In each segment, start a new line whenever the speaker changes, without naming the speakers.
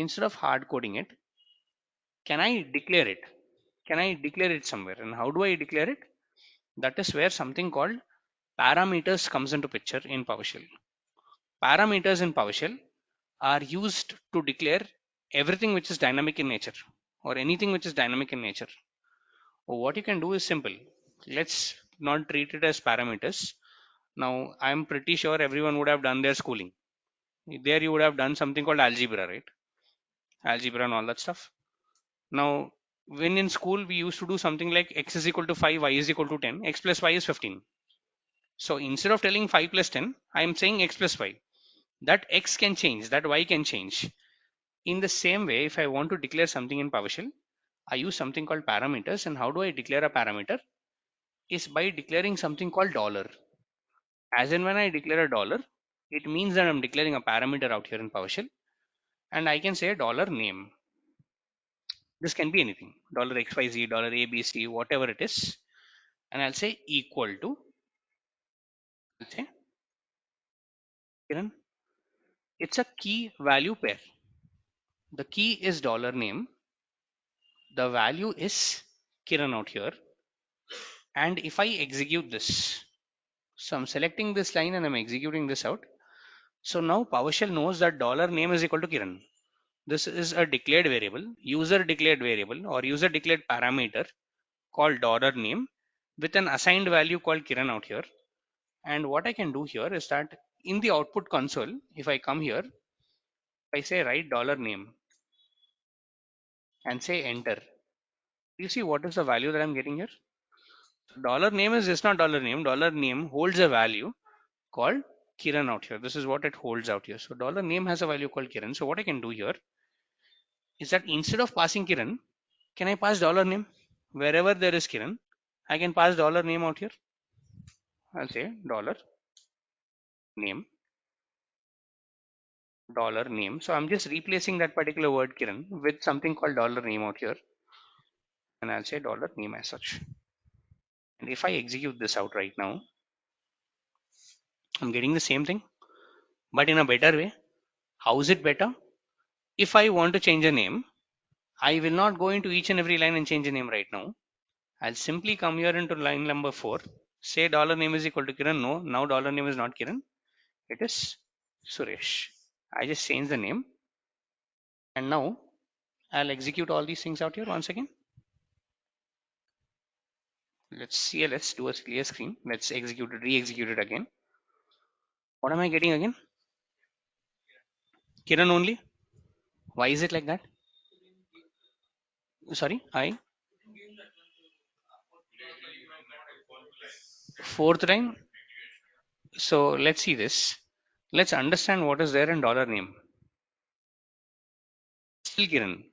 instead of hard coding it, can I declare it? Can I declare it somewhere? And how do I declare it? That is where something called parameters comes into picture in PowerShell. Parameters in PowerShell are used to declare everything which is dynamic in nature, or anything which is dynamic in nature. What you can do is simple. Let's not treat it as parameters. Now, I'm pretty sure everyone would have done their schooling. There you would have done something called algebra, right? Algebra and all that stuff. Now, when in school we used to do something like x is equal to 5, y is equal to 10, x plus y is 15. So instead of telling 5 plus 10, I am saying x plus y. That x can change, that y can change. In the same way, if I want to declare something in PowerShell, I use something called parameters. And how do I declare a parameter? Is by declaring something called dollar. As in when I declare a dollar, it means that I'm declaring a parameter out here in PowerShell, and I can say a dollar name. This can be anything, dollar $XYZ, dollar $ABC, whatever it is. And I'll say equal to, I'll say, Kiran, it's a key value pair. The key is dollar name. The value is Kiran out here. And if I execute this, so I'm selecting this line and I'm executing this out. So now PowerShell knows that dollar name is equal to Kiran. This is a declared variable, user declared variable or user declared parameter called dollar name with an assigned value called Kiran out here. And what I can do here is that in the output console, if I come here, if I say write dollar name and say enter, you see what is the value that I'm getting here? Dollar name is just not dollar name. Dollar name holds a value called Kiran out here. This is what it holds out here. So dollar name has a value called Kiran. So what I can do here is that instead of passing Kiran, can I pass dollar name? Wherever there is Kiran, I can pass dollar name out here. I'll say name, dollar name. So I'm just replacing that particular word Kiran with something called dollar name out here. And I'll say dollar name as such. And if I execute this out right now, I'm getting the same thing, but in a better way. How is it better? If I want to change a name, I will not go into each and every line and change a name right now. I'll simply come here into line number 4, say dollar name is equal to Kiran. No, now dollar name is not Kiran. It is Suresh. I just change the name. And now I'll execute all these things out here once again. Let's do a clear screen. Let's execute it, re-execute it again. What am I getting again? Kiran only. Why is it like that? Sorry, I fourth line. So let's see this. Let's understand what is there in dollar name. Still Kiran.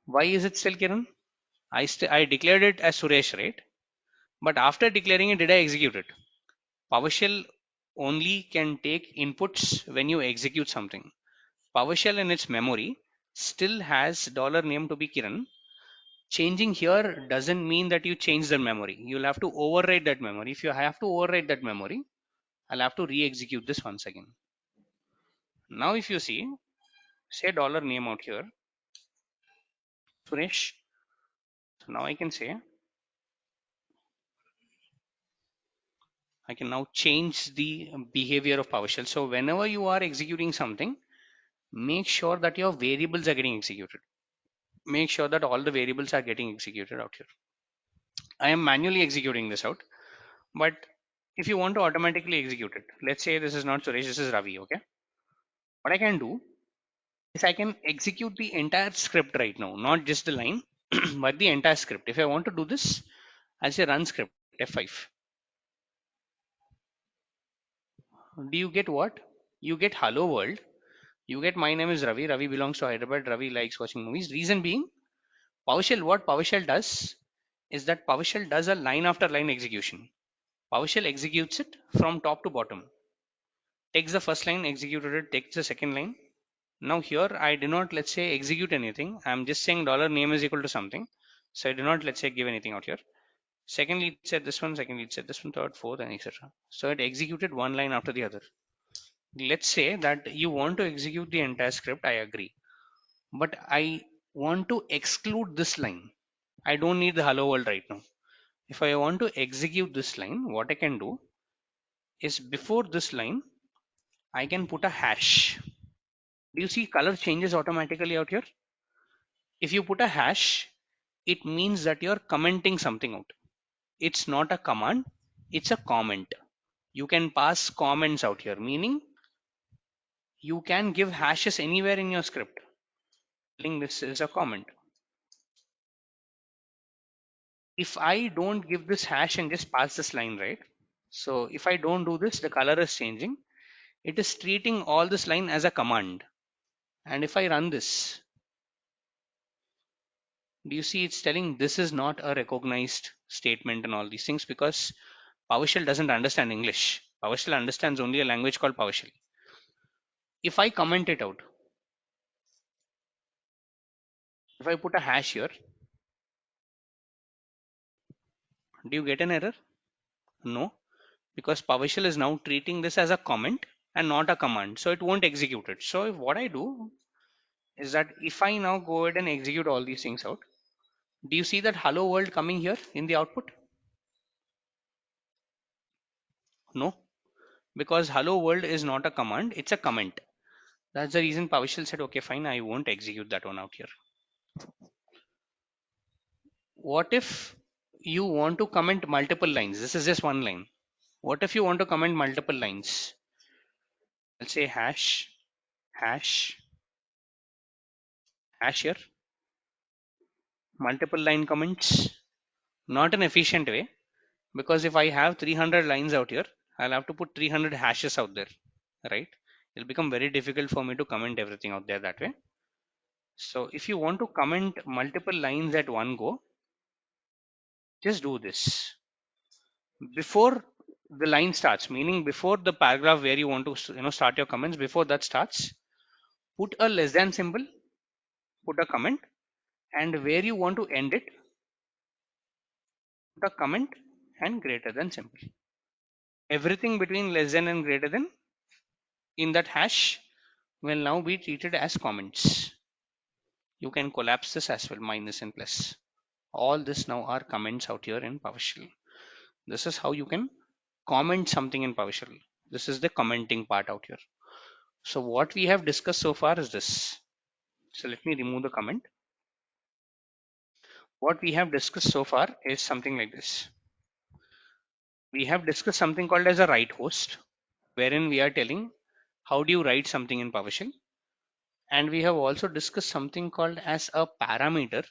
Why is it still Kiran? I declared it as Suresh, right? But after declaring it, did I execute it? PowerShell only can take inputs when you execute something. PowerShell in its memory still has dollar name to be Kiran. Changing here doesn't mean that you change the memory. You'll have to override that memory. If you have to override that memory, I'll have to re-execute this once again. Now if you see, say dollar name out here, Suresh. So now I can say, I can now change the behavior of PowerShell. So whenever you are executing something, make sure that your variables are getting executed. Make sure that all the variables are getting executed out here. I am manually executing this out, but if you want to automatically execute it, let's say this is not Suresh, this is Ravi, okay? What I can do is I can execute the entire script right now, not just the line, but the entire script. If I want to do this, I'll say run script, F5. Do you get what? You get hello world. You get my name is Ravi. Ravi belongs to Hyderabad. Ravi likes watching movies. Reason being, PowerShell, what PowerShell does is that PowerShell does a line after line execution. PowerShell executes it from top to bottom. Takes the first line, executed it, takes the second line. Now here I do not, let's say, execute anything. I'm just saying dollar name is equal to something. So I do not, let's say, give anything out here. Secondly, it said this one, secondly, it said this one, third, fourth, and etc. So it executed one line after the other. Let's say that you want to execute the entire script. I agree. but I want to exclude this line. I don't need the hello world right now. If I want to execute this line, what I can do is before this line, I can put a hash. Do you see color changes automatically out here? If you put a hash, it means that you're commenting something out. It's not a command, it's a comment. You can pass comments out here, meaning you can give hashes anywhere in your script. Telling this is a comment. If I don't give this hash and just pass this line, right? So if I don't do this, the color is changing. It is treating all this line as a command. And if I run this, do you see it's telling this is not a recognized statement and all these things because PowerShell doesn't understand English. PowerShell understands only a language called PowerShell. If I comment it out, if I put a hash here, do you get an error? No, because PowerShell is now treating this as a comment and not a command. So it won't execute it. So if what I do is that if I now go ahead and execute all these things out, do you see that hello world coming here in the output? No, because hello world is not a command, it's a comment. That's the reason PowerShell said, okay, fine, I won't execute that one out here. What if you want to comment multiple lines? This is just one line. What if you want to comment multiple lines? I'll say hash, hash, hash here, multiple line comments. Not an efficient way because if I have 300 lines out here, I'll have to put 300 hashes out there, right? It'll become very difficult for me to comment everything out there that way. So if you want to comment multiple lines at one go, just do this. Before the line starts, meaning before the paragraph where you want to start your comments, before that starts, put a less than symbol, put a comment, and where you want to end it, put a comment and greater than symbol. Everything between less than and greater than in that hash will now be treated as comments. You can collapse this as well, minus and plus. All this now are comments out here in PowerShell. This is how you can comment something in PowerShell. This is the commenting part out here. So what we have discussed so far is this. So let me remove the comment. What we have discussed so far is something like this. We have discussed something called as a write host, wherein we are telling how do you write something in PowerShell. And we have also discussed something called as a parameter,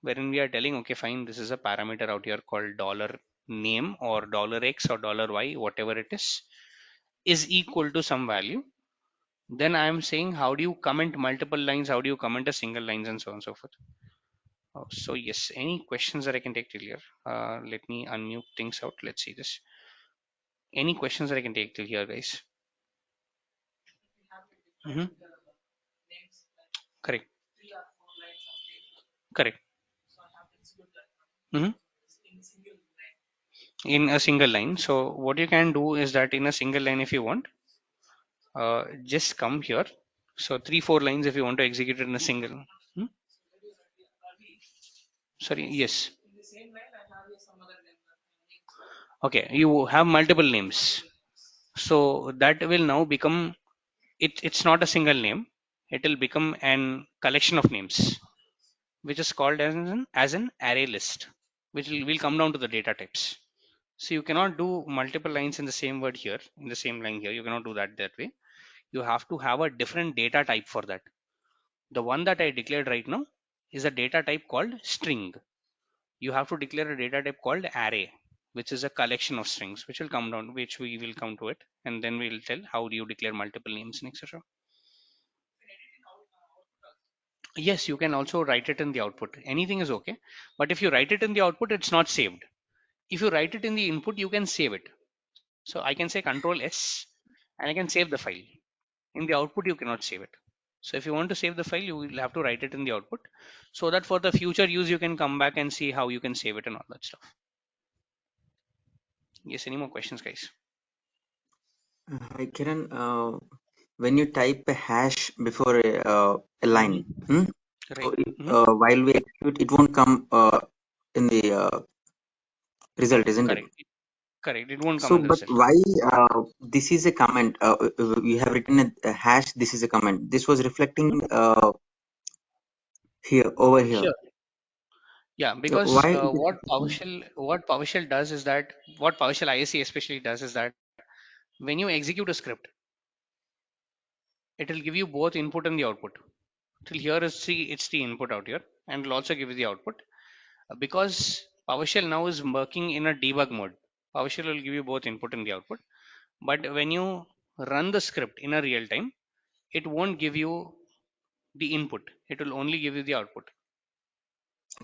wherein we are telling, okay, fine, this is a parameter out here called dollar name or dollar $x or dollar $y, whatever it is equal to some value. Then I am saying, how do you comment multiple lines? How do you comment a single lines and so on and so forth. So yes, any questions that I can take till here? Let me unmute things out. Let's see this. Any questions that I can take till here, guys? Hmm. Correct. Correct. Hmm. In a single line. So what you can do is that in a single line, if you want, just come here. So 3 4 lines if you want to execute it in a single. Hmm? Sorry. Yes. Okay. You have multiple names. So that will now become it's not a single name. It will become an collection of names, which is called as an array list, which will come down to the data types. So you cannot do multiple lines in the same word here, in the same line here. You cannot do that way. You have to have a different data type for that. The one that I declared right now is a data type called string. You have to declare a data type called array, which is a collection of strings, which will come down, which we will come to it, and then we'll tell how do you declare multiple names and etc. Yes, you can also write it in the output. Anything is okay, but if you write it in the output, it's not saved. If you write it in the input, you can save it. So I can say Control S, and I can save the file. In the output, you cannot save it. So if you want to save the file, you will have to write it in the output, so that for the future use, you can come back and see how you can save it and all that stuff. Yes, any more questions, guys?
Hi, Kiran. When you type a hash before a line,
Mhm.
So
Right.
while we execute, it won't come in the result, isn't it?
Correct. Correct. It won't come
So,
in the
but
result.
why this is a comment? We have written a hash. This is a comment. This was
Mhm.
reflecting here over here.
Here. Yeah,
So
because
why it is reflecting?
What PowerShell does is that what PowerShell ISC especially does is that when you execute a script, it will give you both input and the output. Till here is the it's the input out here, and it'll also give you the output. Because PowerShell now is working in a debug mode. PowerShell will give you both input and the output. But when you run the script in a real time, it won't give you the input. It will only give you the output.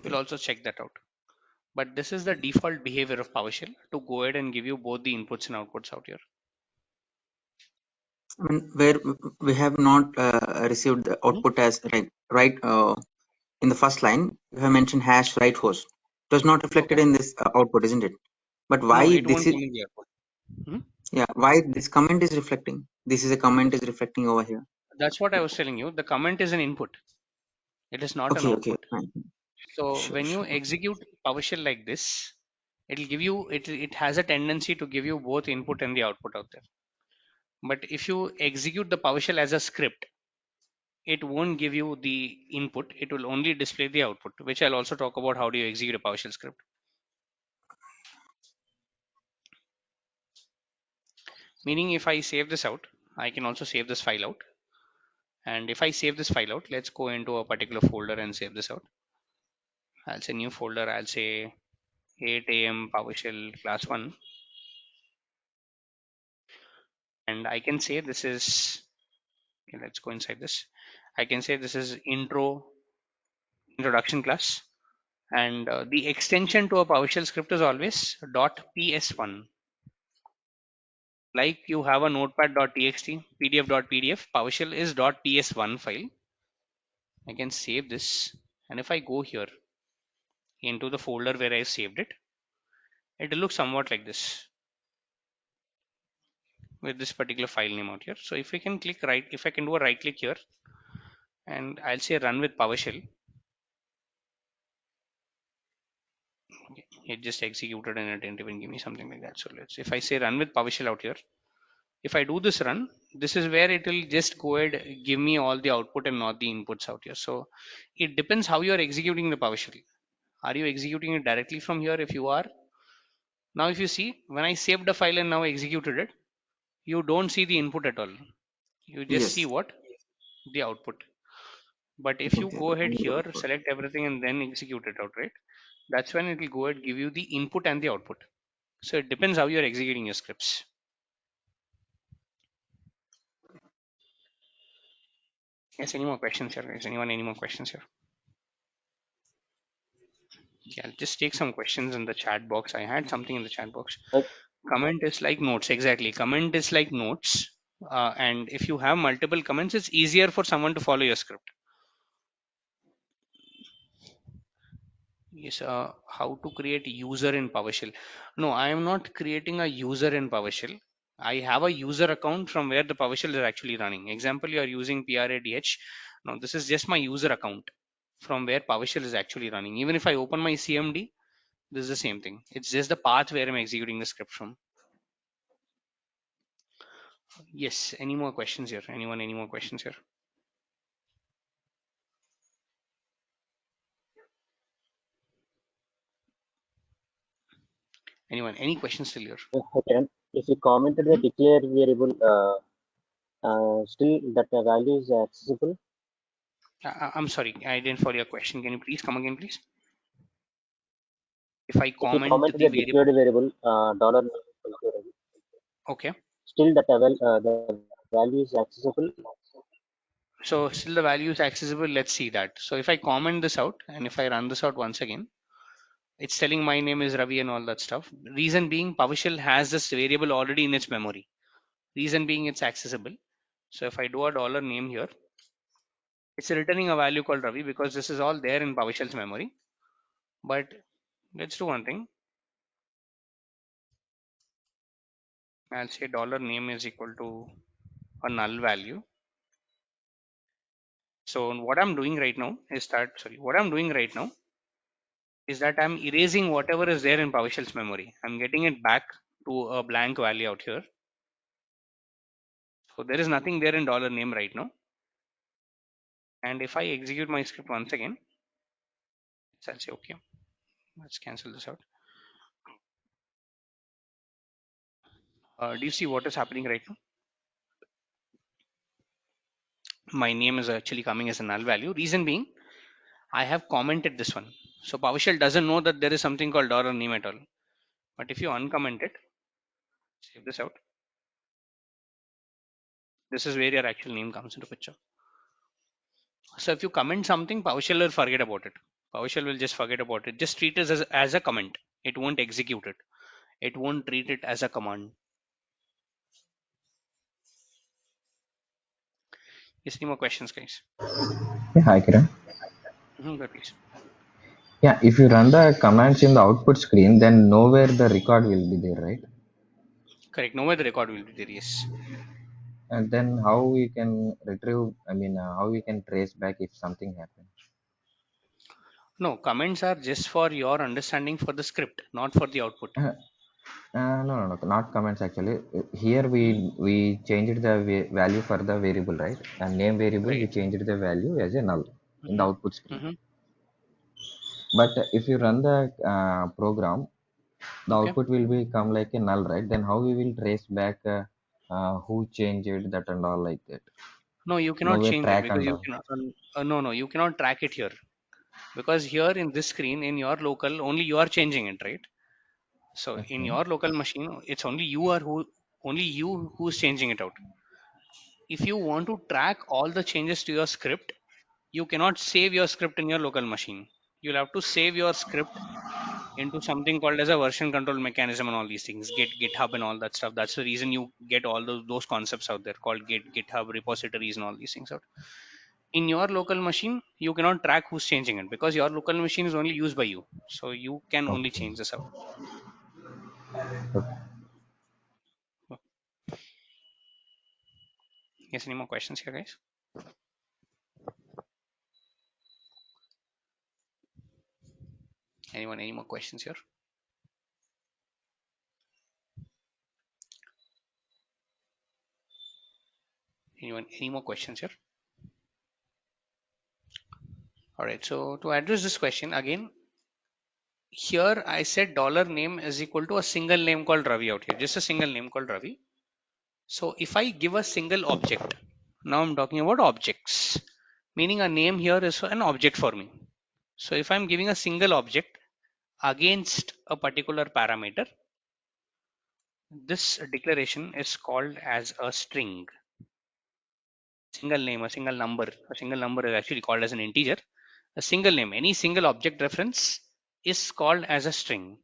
We'll
Okay.
also check that out. But this is the default behavior of PowerShell to go ahead and give you both the inputs and outputs out here.
I mean, where we have not received the
Mhm.
output as right in the first line, you have mentioned hash write host. It was not reflected
Okay.
in this output, isn't it? But
No,
why
it
this
won't
is,
come in the output. Mhm.
yeah, why this comment is reflecting? This is a comment is reflecting over here.
That's what I was telling you. The comment is an input. It is not an
Okay, okay,
output.
fine.
So
Sure,
when you
sure.
execute PowerShell like this, it'll give you it has a tendency to give you both input and the output out there. But if you execute the PowerShell as a script, it won't give you the input. It will only display the output, which I'll also talk about how do you execute a PowerShell script. Meaning if I save this out, I can also save this file out. And if I save this file out, let's go into a particular folder and save this out. I'll say new folder. I'll say 8 a.m. PowerShell class 1. And I can say this is, okay, let's go inside this. I can say this is introduction class. And the extension to a PowerShell script is always .ps1. Like you have a notepad.txt, pdf.pdf, PowerShell is .ps1 file. I can save this. And if I go here into the folder where I saved it, it will look somewhat like this with this particular file name out here. So if we can click right, if I can do a right click here and I'll say run with PowerShell, it just executed and it didn't even give me something like that. So let's, if I say run with PowerShell out here, if I do this run, this is where it will just go ahead, give me all the output and not the inputs out here. So it depends how you are executing the PowerShell. Are you executing it directly from here? If you are, now if you see, when I saved the file and now executed it, you don't see the input at all. You just see
Yes.
what? The output. But
You
if
can
you
say
go
that.
ahead here, select everything and then execute it out, right? That's when it will go ahead, give you the input and the output. So it depends how you're executing your scripts. Yes, any more questions here, guys? Anyone, any more questions here? Yeah, I'll just take some questions in the chat box. I had something in the chat box.
Like,
Comment is like notes, exactly. Comment is like notes. And if you have multiple comments, it's easier for someone to follow your script. Yes, how to create user in PowerShell? No, I am not creating a user in PowerShell. I have a user account from where the PowerShell is actually running. Example, you are using PRADH. No, this is just my user account from where PowerShell is actually running. Even if I open my CMD, this is the same thing. It's just the path where I'm executing the script from. Yes, any more questions here? Anyone, any more questions here? Anyone, any questions still here?
okay, if you commented the
Mhm.
declare variable, still that value is accessible.
I'm sorry, I didn't follow your question. Can you please come again, please? If I
If you
comment
commented
the
the declared
variable,
variable dollar,
okay.
still that the value is accessible.
So still the value is accessible. Let's see that. So if I comment this out and if I run this out once again, it's telling my name is Ravi and all that stuff. Reason being, PowerShell has this variable already in its memory. Reason being, it's accessible. So if I do a dollar name here, it's returning a value called Ravi because this is all there in PowerShell's memory. But let's do one thing. I'll say dollar name is equal to a null value. So what I'm doing right now is that I'm erasing whatever is there in PowerShell's memory. I'm getting it back to a blank value out here. So there is nothing there in $name right now. And if I execute my script once again, I'll say, okay, let's cancel this out. Do you see what is happening right now? My name is actually coming as a null value. Reason being, I have commented this one. So PowerShell doesn't know that there is something called $name at all. But if you uncomment it, save this out. This is where your actual name comes into picture. So if you comment something, PowerShell will forget about it. PowerShell will just forget about it. Just treat it as a comment. It won't execute it. It won't treat it as a command. Is any more questions, guys?
Yeah, hi Kiran.
Go please.
Yeah, if you run the commands in the output screen, then nowhere the record will be there, right?
Correct. Nowhere the record will be there. Yes.
And then how we can retrieve, how we can trace back if something happens?
No, comments are just for your understanding for the script, not for the output.
No, not comments actually. Here
Mhm.
we changed the value for the variable, right? And name variable, we
Right.
changed the value as a null in the
Hmm.
output screen.
Hmm.
But if you run the program, the
Okay.
output will become like a null, right? Then how we will trace back who changed that and all like that?
No, you cannot
Nowhere
change it
track
because
and
you
all.
cannot. No, you cannot track it here because here in this screen in your local only you are changing it, right? So in
Okay.
your local machine, it's only you who's changing it out. If you want to track all the changes to your script, you cannot save your script in your local machine. You'll have to save your script into something called as a version control mechanism and all these things, GitHub and all that stuff. That's the reason you get all those concepts out there called GitHub repositories and all these things out. In your local machine, you cannot track who's changing it because your local machine is only used by you. So you can only
Okay.
change this out.
Okay.
Yes, any more questions here, guys? Anyone, any more questions here? Anyone, any more questions here? All right. So to address this question again, here I said $name is equal to a single name called Ravi out here, just a single name called Ravi. So if I give a single object, now I'm talking about objects, meaning a name here is an object for me. So if I'm giving a single object against a particular parameter, this declaration is called as a string. Single name, a single number is actually called as an integer. A single name, any single object reference is called as a string.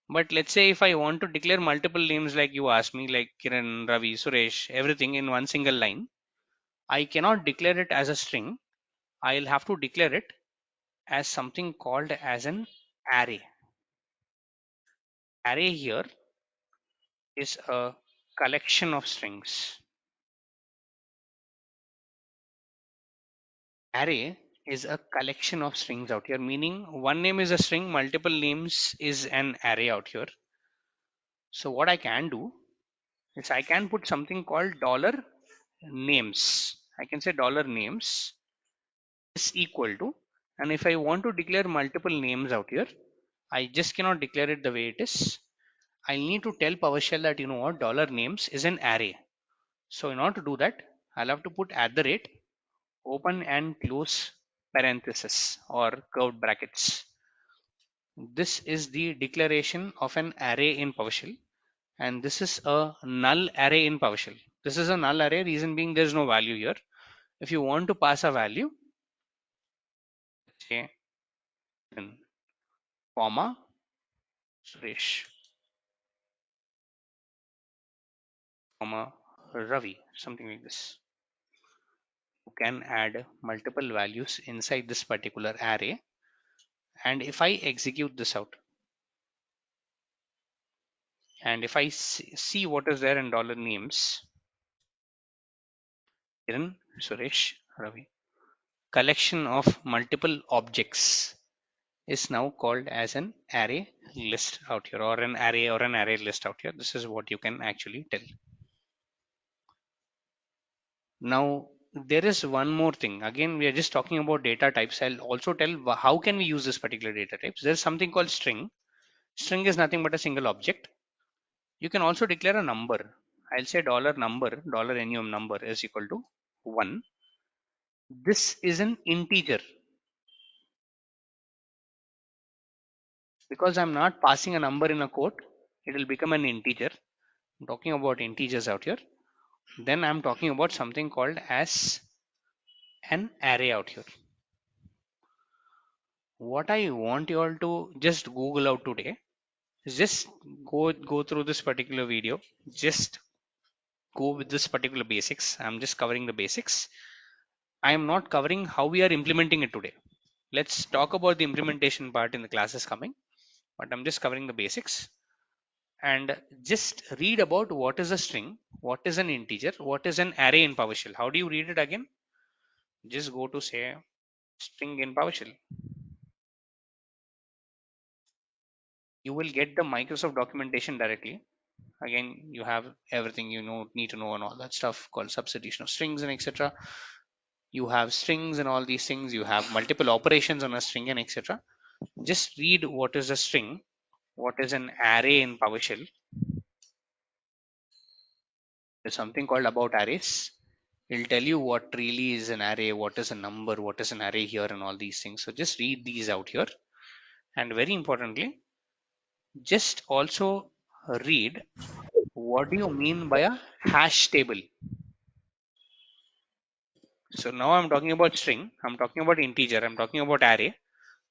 But let's say if I want to declare multiple names like you asked me, like Kiran, Ravi, Suresh, everything in one single line, I cannot declare it as a string. I'll have to declare it as something called as an array. Array here is a collection of strings. Array is a collection of strings out here, meaning one name is a string, multiple names is an array out here. So what I can do is I can put something called dollar names. I can say dollar names is equal to, and if I want to declare multiple names out here, I just cannot declare it the way it is. I need to tell PowerShell that you know what, dollar names is an array. So in order to do that, I'll have to put at the rate, open and close parenthesis or curved brackets. This is the declaration of an array in PowerShell, and this is a null array in PowerShell. This is a null array, reason being there's no value here. If you want to pass a value, say comma Suresh, comma Ravi, something like this. You can add multiple values inside this particular array. And if I execute this out, and if I see what is there in dollar names, Kiran, Suresh, Ravi. collection of multiple objects is now called as an array list out here, or an array list out here. This is what you can actually tell. Now there is one more thing. Again, we are just talking about data types. I'll also tell how can we use this particular data types. There's something called string. String is nothing but a single object. You can also declare a number. I'll say dollar number, dollar enum number is equal to 1. This is an integer because I'm not passing a number in a quote. It will become an integer. I'm talking about integers out here. Then I'm talking about something called as an array out here. What I want you all to just Google out today is just go through this particular video. Just go with this particular basics. I'm just covering the basics. I am not covering how we are implementing it today. Let's talk about the implementation part in the classes coming, but I'm just covering the basics. And just read about what is a string, what is an integer, what is an array in PowerShell. How do you read it again? Just go to say string in PowerShell. You will get the Microsoft documentation directly. Again, you have everything you need to know and all that stuff called substitution of strings and etc. You have strings and all these things. You have multiple operations on a string and etc. Just read what is a string, what is an array in PowerShell. There's something called about arrays. It'll tell you what really is an array, what is a number, what is an array here, and all these things. So just read these out here. And very importantly, just also read what do you mean by a hash table. So now I'm talking about string, I'm talking about integer, I'm talking about array,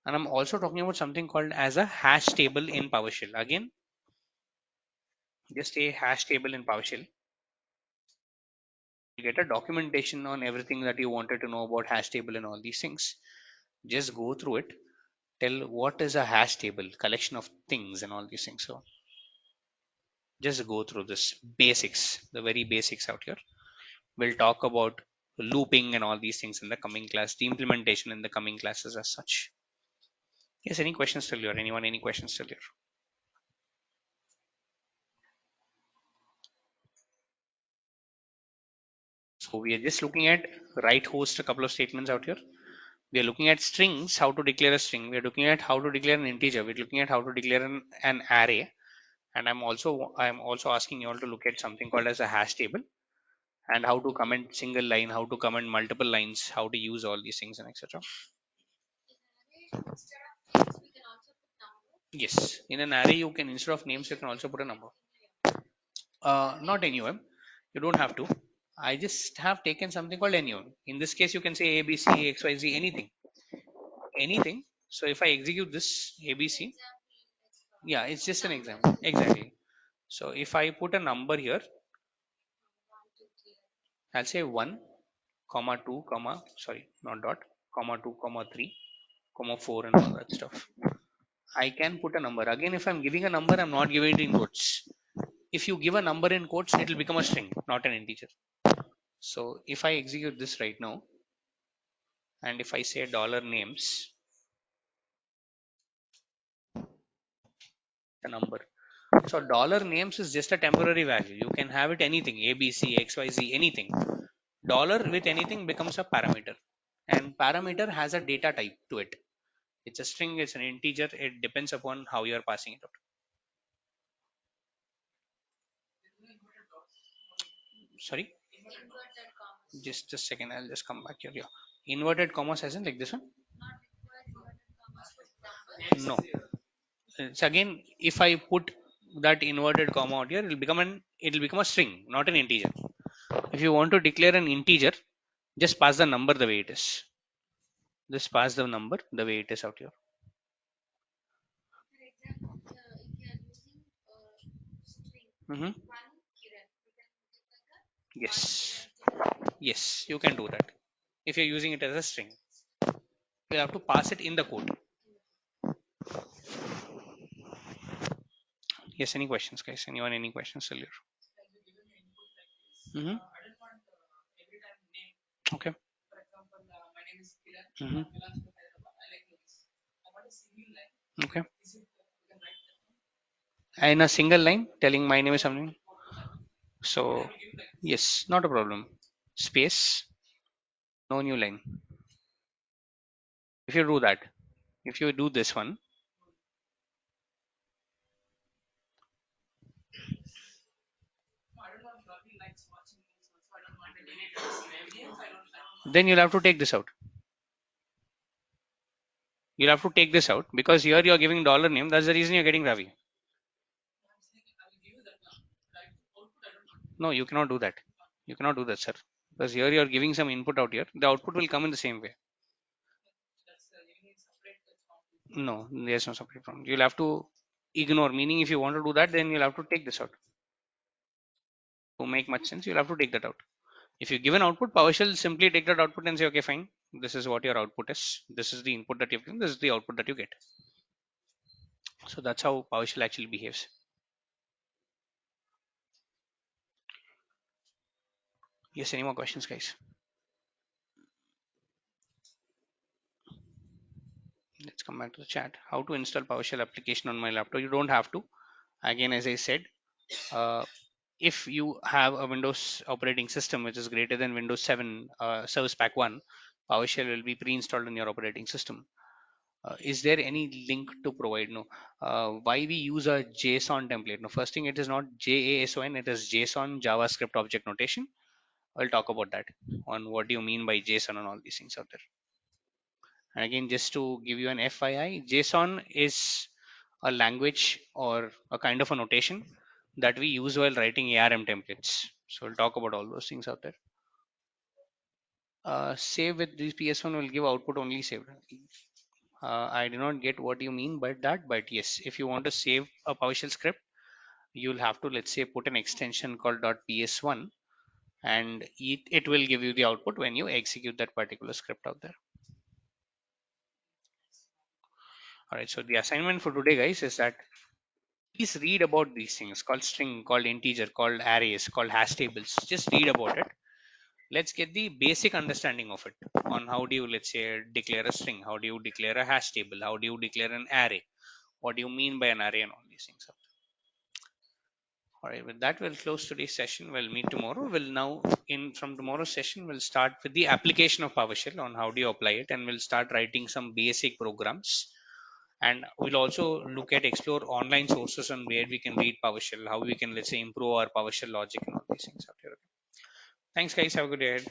and I'm also talking about something called as a hash table in PowerShell. Again, just a hash table in PowerShell. You get a documentation on everything that you wanted to know about hash table and all these things. Just go through it, tell what is a hash table, collection of things and all these things. So just go through this basics, the very basics out here. We'll talk about looping and all these things in the coming class, the implementation in the coming classes as such. Yes, any questions till here? Anyone, any questions till here? So we are just looking at right host a couple of statements out here. We are looking at strings, how to declare a string. We are looking at how to declare an integer. We're looking at how to declare an array. And I'm also asking you all to look at something called as a hash table, and how to comment single line, how to comment multiple lines, how to use all these things and etc. Yes, in an array you can, instead of names, you can also put a number. Not NUM, you don't have to. I just have taken something called NUM. In this case, you can say ABC, XYZ, anything, anything. So if I execute this ABC, yeah, it's just an example. Exactly. So if I put a number here, I'll say 1, comma 2, comma, sorry, not dot, comma 2, comma 3, comma 4, and all that stuff. I can put a number. Again, if I'm giving a number, I'm not giving it in quotes. If you give a number in quotes, it will become a string, not an integer. So if I execute this right now, and if I say dollar names, the number. So dollar names is just a temporary value. You can have it anything, ABC, XYZ, anything. Dollar with anything becomes a parameter. And parameter has a data type to it. It's a string, it's an integer. It depends upon how you are passing it out. Sorry, just a second. I'll just come back here. Yeah. Inverted commas as in like this one? No. It's again, if I put that inverted comma out here, it'll become a string, not an integer. If you want to declare an integer, just pass the number the way it is. Just pass the number the way it is out here. Hmm. Yes. Yes, you can do that. If you're using it as a string, you have to pass it in the code. Yes, any questions, guys? Anyone, any questions earlier? Hmm. Okay. Hmm. Okay. In a single line, telling my name is something. So yes, not a problem. Space, no new line. If you do that, if you do this one, then you'll have to take this out. You'll have to take this out because here you're giving dollar name. That's the reason you're getting Ravi. No, you cannot do that. You cannot do that, sir. Because here you're giving some input out here. The output will come in the same way. No, there's no separate from. You'll have to ignore. Meaning, if you want to do that, then you'll have to take this out. To make much sense, you'll have to take that out. If you give an output, PowerShell simply take that output and say, okay, fine. This is what your output is. This is the input that you've given. This is the output that you get. So that's how PowerShell actually behaves. Yes, any more questions, guys? Let's come back to the chat. How to install PowerShell application on my laptop? You don't have to. Again, as I said, uh, if you have a Windows operating system which is greater than Windows 7 Service Pack 1, PowerShell will be pre-installed in your operating system. Is there any link to provide? No. Why we use a JSON template? No. First thing, it is not JASON, it is JSON JavaScript object notation. I'll talk about that on what do you mean by JSON and all these things out there. And again, just to give you an FYI, JSON is a language or a kind of a notation that we use while writing ARM templates. So we'll talk about all those things out there. Save with this PS1 will give output only saved. I do not get what you mean by that, but yes, if you want to save a PowerShell script, you'll have to, let's say, put an extension called .ps1, and it will give you the output when you execute that particular script out there. All right, so the assignment for today, guys, is that please read about these things called string, called integer, called arrays, called hash tables. Just read about it. Let's get the basic understanding of it on how do you, let's say, declare a string, how do you declare a hash table, how do you declare an array, what do you mean by an array, and all these things. All right, with that, we'll close today's session. We'll meet tomorrow. We'll now, in from tomorrow's session, we'll start with the application of PowerShell on how do you apply it, and we'll start writing some basic programs. And we'll also look at explore online sources on where we can read PowerShell, how we can, let's say, improve our PowerShell logic and all these things out here. Thanks, guys. Have a good day ahead.